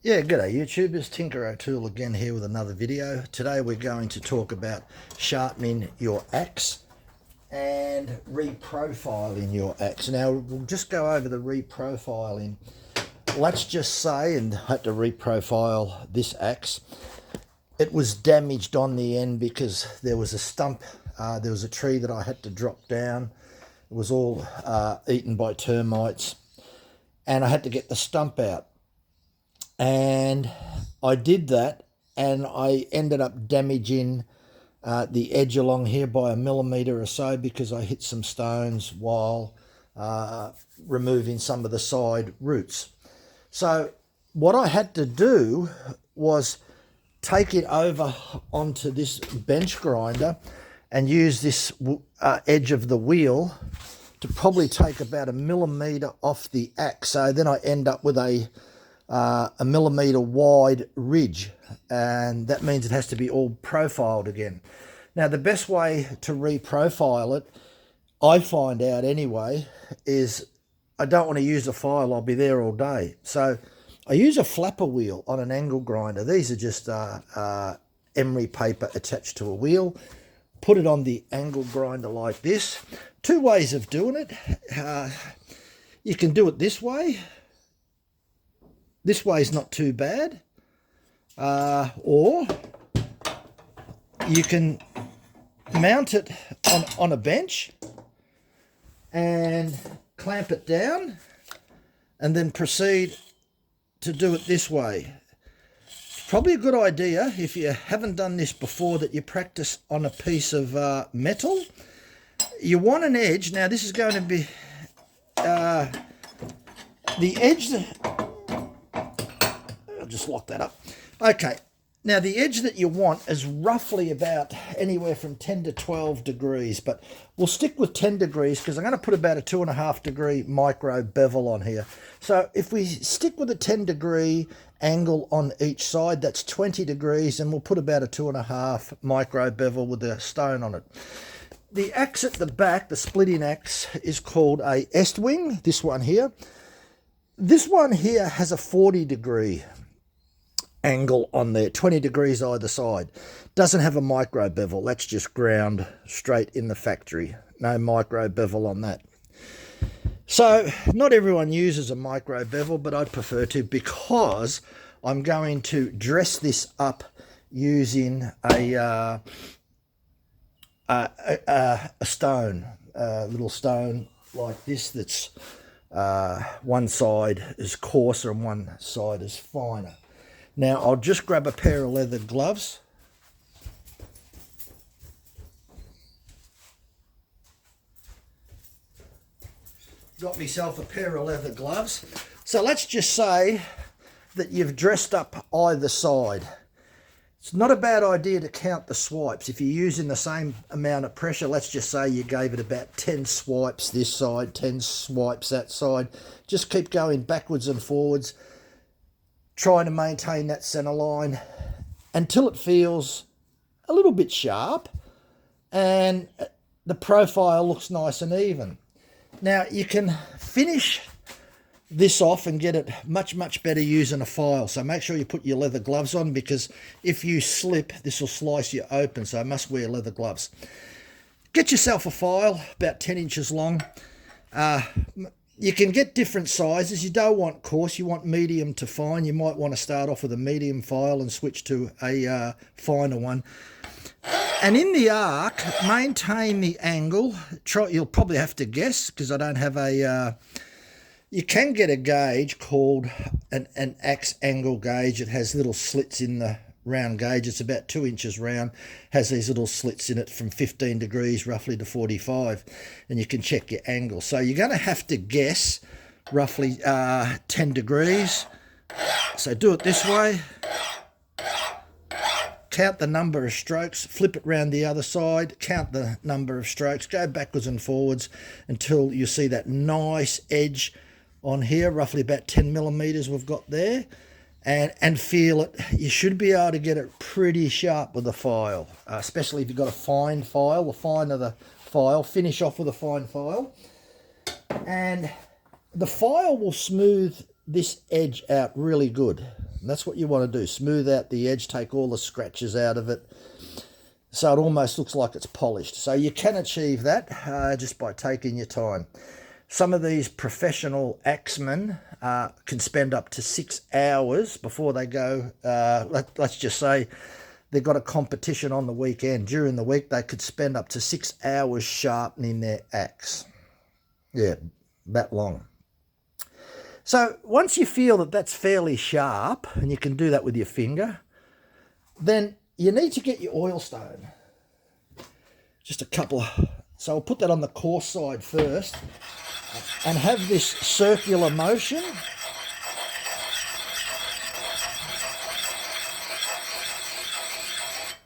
Yeah, g'day YouTubers, Tinker O'Toole again here with another video. Today we're going to talk about sharpening your axe and reprofiling your axe. Now we'll just go over the reprofiling. Let's just say, and I had to reprofile this axe. It was damaged on the end because there was a stump, there was a tree that I had to drop down. It was all eaten by termites and I had to get the stump out. And I did that and I ended up damaging the edge along here by 1 millimetre or so because I hit some stones while removing some of the side roots. So what I had to do was take it over onto this bench grinder and use this edge of the wheel to probably take about 1 millimetre off the axe. So then I end up with a 1 millimetre wide ridge, and that means it has to be all profiled again. Now the best way to reprofile it, I find out anyway, is I don't want to use a file. I'll be there all day, so I use a flapper wheel on an angle grinder. These are just emery paper attached to a wheel. Put it on the angle grinder like this. Two ways of doing it. You can do it this way. This way is not too bad, or you can mount it on a bench and clamp it down and then proceed to do it this way. It's probably a good idea, if you haven't done this before, that you practice on a piece of metal. You want an edge. Now this is going to be the edge that... just lock that up. Okay, now the edge that you want is roughly about anywhere from 10 to 12 degrees, but we'll stick with 10 degrees because I'm going to put about a 2.5 degree micro bevel on here. So if we stick with a 10 degree angle on each side, that's 20 degrees, and we'll put about a 2.5 micro bevel with a stone on it. The axe at the back, the splitting axe, is called a Estwing, this one here. This one here has a 40 degree angle on there, 20 degrees either side. Doesn't have a micro bevel. That's just ground straight in the factory. No micro bevel on that. So not everyone uses a micro bevel, but I'd prefer to, because I'm going to dress this up using a stone, a little stone like this that's one side is coarser and one side is finer. Now I'll just grab a pair of leather gloves. Got myself a pair of leather gloves. So let's just say that you've dressed up either side. It's not a bad idea to count the swipes. If you're using the same amount of pressure, let's just say you gave it about 10 swipes this side, 10 swipes that side. Just keep going backwards and forwards, trying to maintain that center line until it feels a little bit sharp and the profile looks nice and even. Now you can finish this off and get it much better using a file. So make sure you put your leather gloves on, because if you slip, this will slice you open. So I must wear leather gloves. Get yourself a file about 10 inches long. You can get different sizes. You don't want coarse, you want medium to fine. You might want to start off with a medium file and switch to a finer one. And in the arc, maintain the angle. You'll probably have to guess, because I don't have a... you can get a gauge called an axe angle gauge. It has little slits in the round gauge. It's about 2 inches round, has these little slits in it from 15 degrees roughly to 45, and you can check your angle. So you're going to have to guess roughly 10 degrees. So do it this way. Count the number of strokes, flip it round the other side, count the number of strokes, go backwards and forwards until you see that nice edge on here, roughly about 10 millimeters we've got there. And feel it. You should be able to get it pretty sharp with a file, especially if you've got a fine file. The finer the file, finish off with a fine file. And the file will smooth this edge out really good. And that's what you want to do. Smooth out the edge, take all the scratches out of it, so it almost looks like it's polished. So you can achieve that just by taking your time. Some of these professional axemen can spend up to 6 hours before they go. Let's just say they've got a competition on the weekend. During the week, they could spend up to 6 hours sharpening their axe. Yeah, that long. So once you feel that that's fairly sharp, and you can do that with your finger, then you need to get your oil stone. Just a couple of, so I'll put that on the coarse side first and have this circular motion.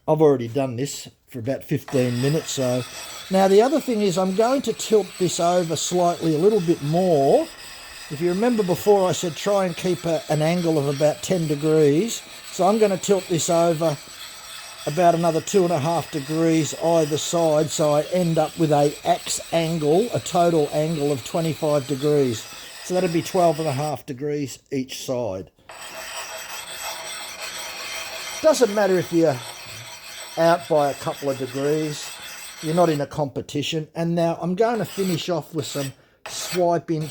I've already done this for about 15 minutes. So now the other thing is I'm going to tilt this over slightly a little bit more. If you remember before, I said try and keep an angle of about 10 degrees. So I'm going to tilt this over about another 2.5 degrees either side, so I end up with a axe angle, a total angle of 25 degrees. So that'd be 12.5 degrees each side. Doesn't matter if you're out by a couple of degrees, you're not in a competition. And now I'm going to finish off with some swiping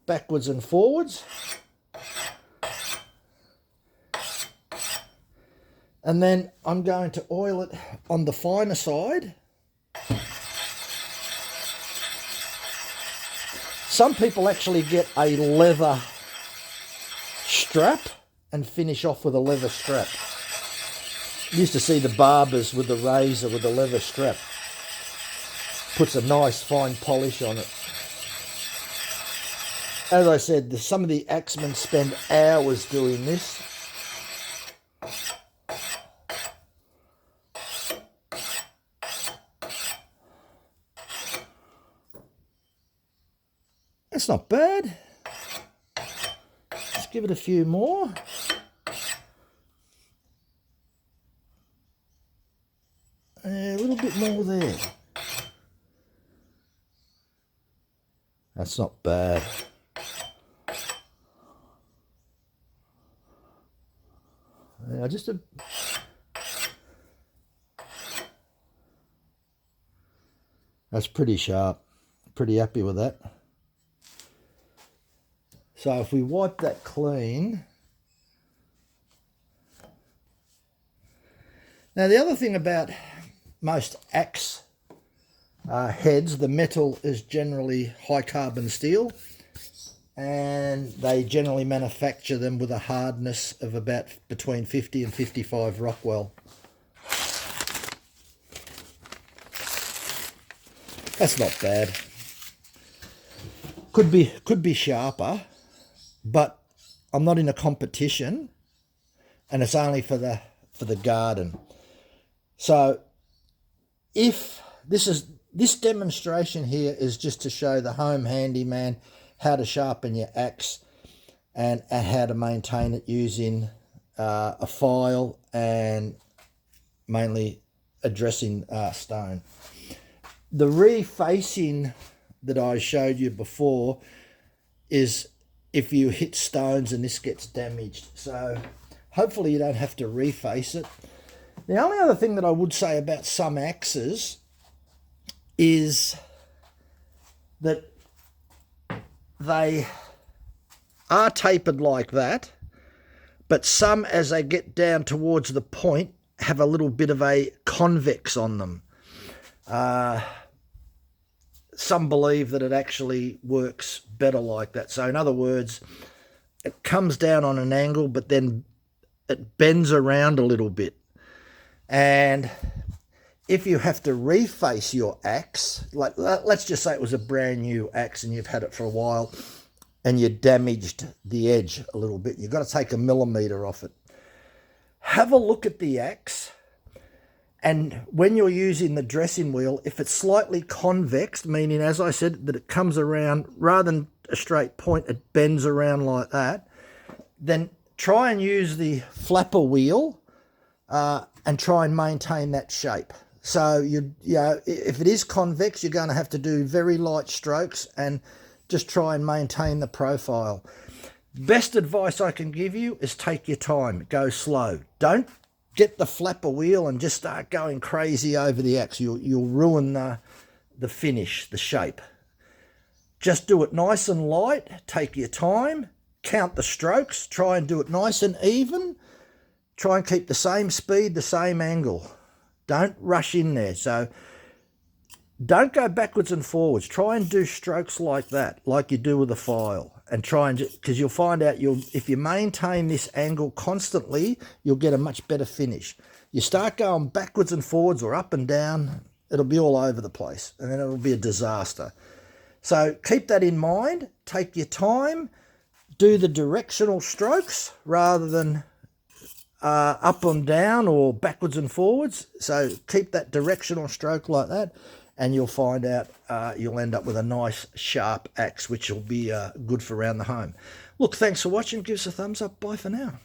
backwards and forwards. And then I'm going to oil it on the finer side. Some people actually get a leather strap and finish off with a leather strap. Used to see the barbers with the razor with the leather strap. Puts a nice fine polish on it. As I said, some of the axemen spend hours doing this. That's not bad. Let's give it a few more. A little bit more there. That's not bad. Yeah, that's pretty sharp. Pretty happy with that. So if we wipe that clean. Now the other thing about most axe heads, the metal is generally high carbon steel, and they generally manufacture them with a hardness of about between 50 and 55 Rockwell. That's not bad. Could be sharper, but I'm not in a competition, and it's only for the garden. So if this demonstration here is just to show the home handyman how to sharpen your axe and how to maintain it using a file and mainly addressing stone. The refacing that I showed you before is if you hit stones and this gets damaged. So hopefully you don't have to reface it. The only other thing that I would say about some axes is that they are tapered like that, but some, as they get down towards the point, have a little bit of a convex on them. Some believe that it actually works better like that. So in other words, it comes down on an angle, but then it bends around a little bit. And if you have to reface your axe, like let's just say it was a brand new axe and you've had it for a while and you damaged the edge a little bit, you've got to take 1 millimeter off it. Have a look at the axe, and when you're using the dressing wheel, if it's slightly convex, meaning, as I said, that it comes around, rather than a straight point, it bends around like that, then try and use the flapper wheel and try and maintain that shape. So if it is convex, you're going to have to do very light strokes and just try and maintain the profile. Best advice I can give you is take your time, go slow. Don't get the flapper wheel and just start going crazy over the axe. You'll ruin the finish, the shape. Just do it nice and light, take your time, count the strokes, try and do it nice and even. Try and keep the same speed, the same angle. Don't rush in there. So don't go backwards and forwards. Try and do strokes like that, like you do with a file. And try and, because you'll find out if you maintain this angle constantly, you'll get a much better finish. You start going backwards and forwards or up and down, it'll be all over the place, and then it'll be a disaster. So keep that in mind. Take your time. Do the directional strokes rather than up and down or backwards and forwards. So keep that directional stroke like that, and you'll find out you'll end up with a nice sharp axe, which will be good for around the home. Look, thanks for watching. Give us a thumbs up. Bye for now.